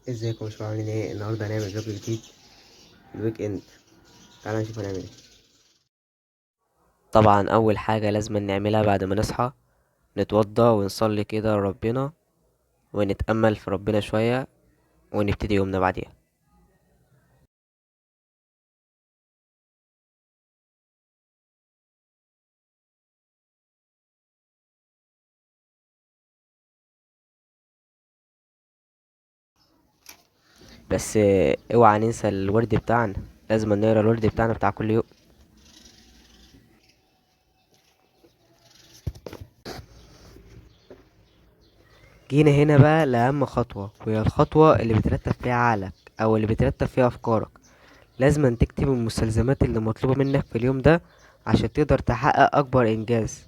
ازيكم يا شباب، عاملين ايه؟ النهارده هنعمل فيديو جديد الويك اند. تعالى نشوف هنعمل ايه. طبعا اول حاجه لازم نعملها بعد ما نصحى نتوضى ونصلي كده لربنا ونتامل في ربنا شويه ونبتدي يومنا بعديها. بس اوعى ننسى الورد بتاعنا، لازم نقرا الورد بتاعنا بتاع كل يوم. جينا هنا بقى لأهم خطوة، وهي الخطوة اللي بترتب فيها عقلك أو اللي بترتب فيها أفكارك. لازم تكتب المستلزمات اللي مطلوبة منك في اليوم ده عشان تقدر تحقق أكبر إنجاز.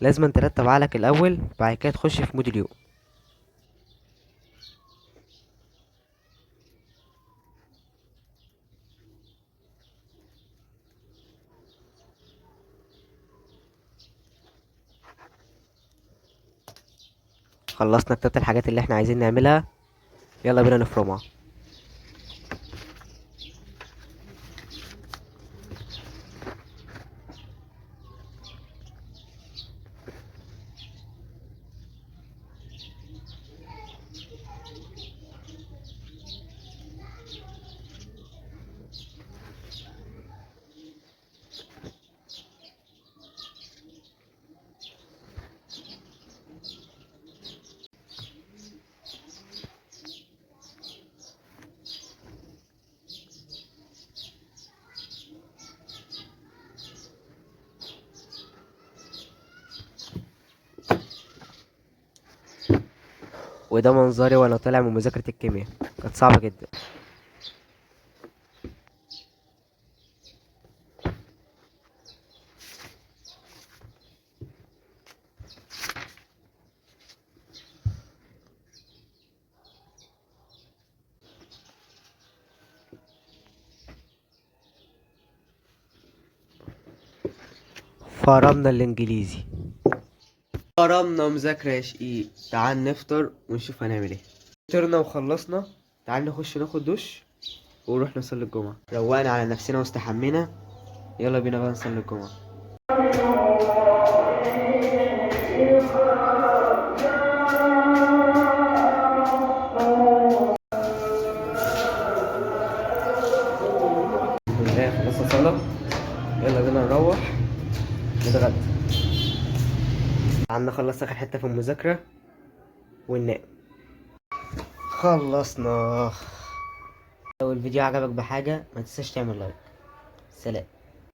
لازم ترتب عقلك الأول، بعد كده تخش في مود اليوم. خلصنا كتابة الحاجات اللي احنا عايزين نعملها، يلا بينا نفرمها. وده منظري وانا طالع من مذاكرة الكيمياء، كانت صعبة جدا. فرمنا الانجليزي، فرمنا مذاكرة يا شقيق. تعال نفطر ونشوف هنعمل ايه. فطرنا وخلصنا، تعال نخش ناخد دش ونروح نصلي الجمعة. روقنا على نفسنا واستحمينا، يلا بينا بقى نصلي الجمعة. الحمد لله خلصنا صلاة، يلا بينا نروح نتغدى. تعال نخلص آخر حتة في المذاكرة وننام. خلصنا. لو الفيديو عجبك بحاجة ما تنساش تعمل لايك. سلام.